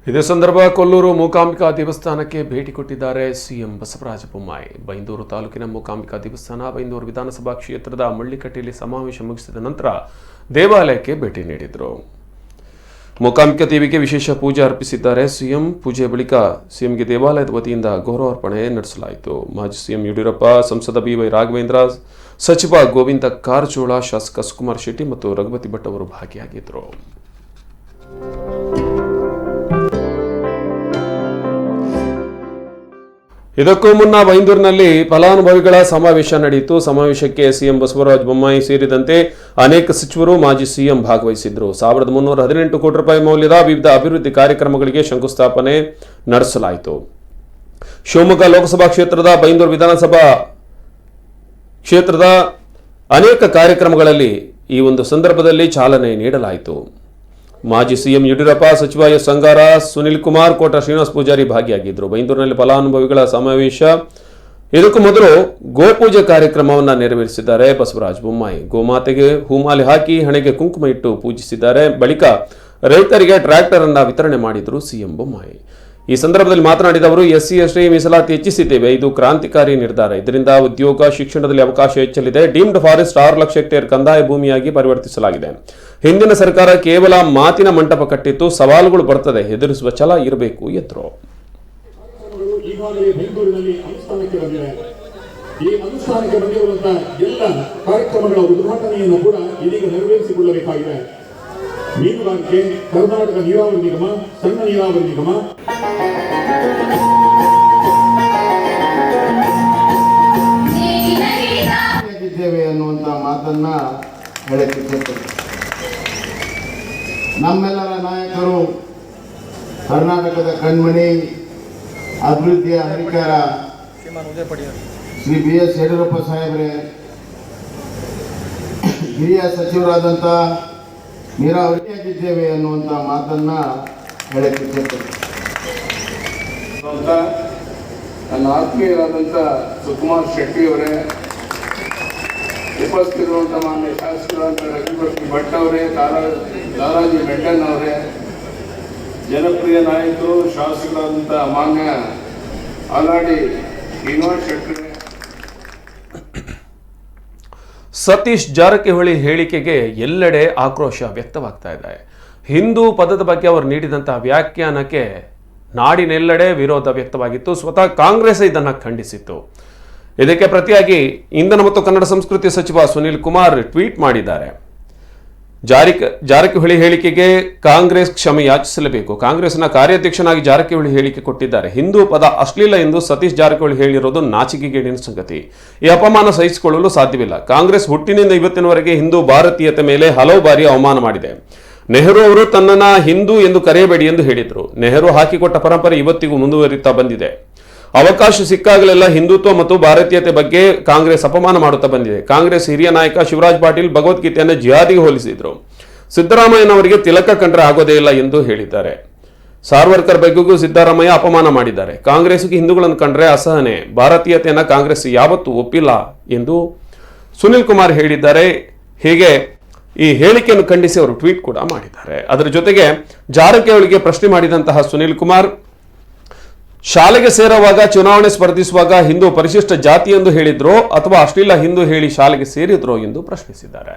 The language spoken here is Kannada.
ಇದೇ ಸಂದರ್ಭ ಕೊಲ್ಲೂರು ಮೂಕಾಂಬಿಕಾ ದೇವಸ್ಥಾನಕ್ಕೆ ಭೇಟಿ ಕೊಟ್ಟಿದ್ದಾರೆ ಸಿಎಂ ಬಸವರಾಜ ಬೊಮ್ಮಾಯಿ. ಬೈಂದೂರು ತಾಲೂಕಿನ ಮೂಕಾಂಬಿಕಾ ದೇವಸ್ಥಾನ ಬೈಂದೂರು ವಿಧಾನಸಭಾ ಕ್ಷೇತ್ರದ ಮಳ್ಳಿಕಟ್ಟೆಯಲ್ಲಿ ಸಮಾವೇಶ ಮುಗಿಸಿದ ನಂತರ ದೇವಾಲಯಕ್ಕೆ ಭೇಟಿ ನೀಡಿದರು. ಮೂಕಾಂಬಿಕಾ ದೇವಿಗೆ ವಿಶೇಷ ಪೂಜೆ ಅರ್ಪಿಸಿದ್ದಾರೆ ಸಿಎಂ. ಪೂಜೆ ಬಳಿಕ ಸಿಎಂಗೆ ದೇವಾಲಯದ ವತಿಯಿಂದ ಗೌರವಾರ್ಪಣೆ ನಡೆಸಲಾಯಿತು. ಮಾಜಿ ಸಿಎಂ ಯಡಿಯೂರಪ್ಪ, ಸಂಸದ ಬಿವೈ ರಾಘವೇಂದ್ರ, ಸಚಿವ ಗೋವಿಂದ ಕಾರಜೋಳ, ಶಾಸಕ ಸುಕುಮಾರ್ ಶೆಟ್ಟಿ ಮತ್ತು ರಘುಪತಿ ಭಟ್ ಅವರು ಭಾಗಿಯಾಗಿದ್ದರು. ಇದಕ್ಕೂ ಮುನ್ನ ಬೈಂದೂರಿನಲ್ಲಿ ಫಲಾನುಭವಿಗಳ ಸಮಾವೇಶ ನಡೆಯಿತು. ಸಮಾವೇಶಕ್ಕೆ ಸಿಎಂ ಬಸವರಾಜ ಬೊಮ್ಮಾಯಿ ಸೇರಿದಂತೆ ಅನೇಕ ಸಚಿವರು, ಮಾಜಿ ಸಿಎಂ ಭಾಗವಹಿಸಿದ್ದರು. 1318 ಕೋಟಿ ರೂಪಾಯಿ ಮೌಲ್ಯದ ವಿವಿಧ ಅಭಿವೃದ್ಧಿ ಕಾರ್ಯಕ್ರಮಗಳಿಗೆ ಶಂಕುಸ್ಥಾಪನೆ ನಡೆಸಲಾಯಿತು. ಶಿವಮೊಗ್ಗ ಲೋಕಸಭಾ ಕ್ಷೇತ್ರದ ಬೈಂದೂರು ವಿಧಾನಸಭಾ ಕ್ಷೇತ್ರದ ಅನೇಕ ಕಾರ್ಯಕ್ರಮಗಳಲ್ಲಿ ಈ ಒಂದು ಸಂದರ್ಭದಲ್ಲಿ ಚಾಲನೆ ನೀಡಲಾಯಿತು. ಮಾಜಿ ಸಿಎಂ ಯಡಿಯೂರಪ್ಪ, ಸಚಿವ ಎಸ್ ಅಂಗಾರ, ಸುನಿಲ್ ಕುಮಾರ್, ಕೋಟ ಶ್ರೀನಿವಾಸ ಪೂಜಾರಿ ಭಾಗಿಯಾಗಿದ್ದರು. ಬೈಂದೂರಿನಲ್ಲಿ ಫಲಾನುಭವಿಗಳ ಸಮಾವೇಶ. ಇದಕ್ಕೂ ಮೊದಲು ಗೋಪೂಜೆ ಕಾರ್ಯಕ್ರಮವನ್ನು ನೆರವೇರಿಸಿದ್ದಾರೆ ಬಸವರಾಜ ಬೊಮ್ಮಾಯಿ. ಗೋಮಾತೆಗೆ ಹೂಮಾಲೆ ಹಾಕಿ ಹಣೆಗೆ ಕುಂಕುಮ ಇಟ್ಟು ಪೂಜಿಸಿದ್ದಾರೆ. ಬಳಿಕ ರೈತರಿಗೆ ಟ್ರ್ಯಾಕ್ಟರ್ ಅನ್ನು ವಿತರಣೆ ಮಾಡಿದರು ಸಿಎಂ ಬೊಮ್ಮಾಯಿ. ಈ ಸಂದರ್ಭದಲ್ಲಿ ಮಾತನಾಡಿದ ಅವರು, SC ST ಮೀಸಲಾತಿ ಹೆಚ್ಚಿಸಿದ್ದೇವೆ. ಇದು ಕ್ರಾಂತಿಕಾರಿ ನಿರ್ಧಾರ. ಇದರಿಂದ ಉದ್ಯೋಗ, ಶಿಕ್ಷಣದಲ್ಲಿ ಅವಕಾಶ ಹೆಚ್ಚಲಿದೆ. ಡೀಮ್ಡ್ ಫಾರೆಸ್ಟ್ 6 ಲಕ್ಷ ಹೆಕ್ಟೇರ್ ಕಂದಾಯ ಭೂಮಿಯಾಗಿ ಪರಿವರ್ತಿಸಲಾಗಿದೆ. ಹಿಂದಿನ ಸರ್ಕಾರ ಕೇವಲ ಮಾತಿನ ಮಂಟಪ ಕಟ್ಟಿತ್ತು. ಸವಾಲುಗಳು ಬರ್ತದೆ, ಎದುರಿಸುವ ಛಲ ಇರಬೇಕು ಎಂದರು. ಈ ಅನುಷ್ಠಾನಕ್ಕೆ ಬಂದಿರುವಂತಹ ಎಲ್ಲ ಕಾರ್ಯಕ್ರಮಗಳ ಉದ್ಘಾಟನೆಯನ್ನು ಕೂಡ ಇದೀಗ ನೆರವೇರಿಸಿಕೊಳ್ಳಬೇಕಾಗಿದೆ. ಮೀನುಗಾರಿಕೆ, ಕರ್ನಾಟಕ ನೀರಾವರಿ ನಿಗಮ, ಸಣ್ಣ ನೀರಾವರಿ ನಿಗಮ ಇದ್ದೇವೆ ಅನ್ನುವಂಥ ಮಾತನ್ನ ಹೇಳಕ್ಕೆ ನಮ್ಮೆಲ್ಲರ ನಾಯಕರು, ಕರ್ನಾಟಕದ ಕಣ್ಮಣಿ, ಅಭಿವೃದ್ಧಿಯ ಹರಿಕಾರ ಶ್ರೀ BS ಯಡಿಯೂರಪ್ಪ ಸಾಹೇಬ್ರೆ, ಹಿರಿಯ ಸಚಿವರಾದಂಥ ನೀರಾವರಿಯಾಗಿದ್ದೇವೆ ಅನ್ನುವಂಥ ಮಾತನ್ನ ಹೇಳಕ್ಕೆ ನನ್ನ ಆತ್ಮೀಯರಾದಂಥ ಸುಕುಮಾರ್ ಶೆಟ್ಟಿ ಅವರೇ, ಉಪಸ್ಥಿತಿರುವಂಥ ಮಾನ್ಯ ಶಾಸಕರಾದಂಥ ರಘುಪತಿ ಭಟ್ ಅವರೇ, ದಾರಾಜಿ ಮೆಂಡನ್ ಅವರೇ, ಜನಪ್ರಿಯ ನಾಯಕರು, ಶಾಸಕರಾದಂಥ ಮಾನ್ಯ ಆಲಾಡಿ ಶ್ರೀನಿವಾಸ್ ಶೆಟ್ಟಿ, ಸತೀಶ್ ಜಾರಕಿಹೊಳಿ ಹೇಳಿಕೆಗೆ ಎಲ್ಲೆಡೆ ಆಕ್ರೋಶ ವ್ಯಕ್ತವಾಗ್ತಾ ಇದೆ. ಹಿಂದೂ ಪದದ ಬಗ್ಗೆ ಅವರು ನೀಡಿದಂತಹ ವ್ಯಾಖ್ಯಾನಕ್ಕೆ ನಾಡಿನೆಲ್ಲೆಡೆ ವಿರೋಧ ವ್ಯಕ್ತವಾಗಿತ್ತು. ಸ್ವತಃ ಕಾಂಗ್ರೆಸ್ ಇದನ್ನು ಖಂಡಿಸಿತ್ತು. ಇದಕ್ಕೆ ಪ್ರತಿಯಾಗಿ ಇಂಧನ ಮತ್ತು ಕನ್ನಡ ಸಂಸ್ಕೃತಿ ಸಚಿವ ಸುನಿಲ್ ಕುಮಾರ್ ಟ್ವೀಟ್ ಮಾಡಿದ್ದಾರೆ. ಜಾರಕಿಹೊಳಿ ಹೇಳಿಕೆಗೆ ಕಾಂಗ್ರೆಸ್ ಕ್ಷಮೆ ಯಾಚಿಸಲೇಬೇಕು. ಕಾಂಗ್ರೆಸ್ನ ಕಾರ್ಯಾಧ್ಯಕ್ಷನಾಗಿ ಜಾರಕಿಹೊಳಿ ಹೇಳಿಕೆ ಕೊಟ್ಟಿದ್ದಾರೆ. ಹಿಂದೂ ಪದ ಅಶ್ಲೀಲ ಎಂದು ಸತೀಶ್ ಜಾರಕಿಹೊಳಿ ಹೇಳಿರೋದು ನಾಚಿಕೆಗೇಡಿನ ಸಂಗತಿ. ಈ ಅಪಮಾನ ಸಹಿಸಿಕೊಳ್ಳಲು ಸಾಧ್ಯವಿಲ್ಲ. ಕಾಂಗ್ರೆಸ್ ಹುಟ್ಟಿನಿಂದ ಇವತ್ತಿನವರೆಗೆ ಹಿಂದೂ ಭಾರತೀಯತೆ ಮೇಲೆ ಹಲವು ಬಾರಿ ಅವಮಾನ ಮಾಡಿದೆ. ನೆಹರು ಅವರು ತನ್ನನ್ನು ಹಿಂದೂ ಎಂದು ಕರೆಯಬೇಡಿ ಎಂದು ಹೇಳಿದರು. ನೆಹರು ಹಾಕಿಕೊಟ್ಟ ಪರಂಪರೆ ಇವತ್ತಿಗೂ ಮುಂದುವರಿಯುತ್ತಾ ಬಂದಿದೆ. ಅವಕಾಶ ಸಿಕ್ಕಾಗಲೆಲ್ಲ ಹಿಂದುತ್ವ ಮತ್ತು ಭಾರತೀಯತೆ ಬಗ್ಗೆ ಕಾಂಗ್ರೆಸ್ ಅಪಮಾನ ಮಾಡುತ್ತಾ ಬಂದಿದೆ. ಕಾಂಗ್ರೆಸ್ ಹಿರಿಯ ನಾಯಕ ಶಿವರಾಜ್ ಪಾಟೀಲ್ ಭಗವದ್ಗೀತೆಯನ್ನು ಜಿಹಾದಿಗೆ ಹೋಲಿಸಿದ್ರು. ಸಿದ್ದರಾಮಯ್ಯನವರಿಗೆ ತಿಲಕ ಕಂಡ್ರೆ ಆಗೋದೇ ಇಲ್ಲ ಎಂದು ಹೇಳಿದ್ದಾರೆ. ಸಾರ್ವರ್ಕರ್ ಬಗ್ಗೆಗೂ ಸಿದ್ದರಾಮಯ್ಯ ಅಪಮಾನ ಮಾಡಿದ್ದಾರೆ. ಕಾಂಗ್ರೆಸ್ಗೆ ಹಿಂದೂಗಳನ್ನು ಕಂಡ್ರೆ ಅಸಹನೆ, ಭಾರತೀಯತೆಯನ್ನು ಕಾಂಗ್ರೆಸ್ ಯಾವತ್ತೂ ಒಪ್ಪಿಲ್ಲ ಎಂದು ಸುನಿಲ್ ಕುಮಾರ್ ಹೇಳಿದ್ದಾರೆ. ಹೀಗೆ ಈ ಹೇಳಿಕೆಯನ್ನು ಖಂಡಿಸಿ ಅವರು ಟ್ವೀಟ್ ಕೂಡ ಮಾಡಿದ್ದಾರೆ. ಅದರ ಜೊತೆಗೆ ಜಾರಕಿಹೊಳಿಗೆ ಪ್ರಶ್ನೆ ಮಾಡಿದಂತಹ ಸುನಿಲ್ ಕುಮಾರ್, ಶಾಲೆಗೆ ಸೇರುವಾಗ, ಚುನಾವಣೆ ಸ್ಪರ್ಧಿಸುವಾಗ ಹಿಂದೂ ಪರಿಶಿಷ್ಟ ಜಾತಿ ಎಂದು ಹೇಳಿದ್ರೋ ಅಥವಾ ಅಶ್ಲೀಲ ಹಿಂದೂ ಹೇಳಿ ಶಾಲೆಗೆ ಸೇರಿದ್ರೋ ಎಂದು ಪ್ರಶ್ನಿಸಿದ್ದಾರೆ.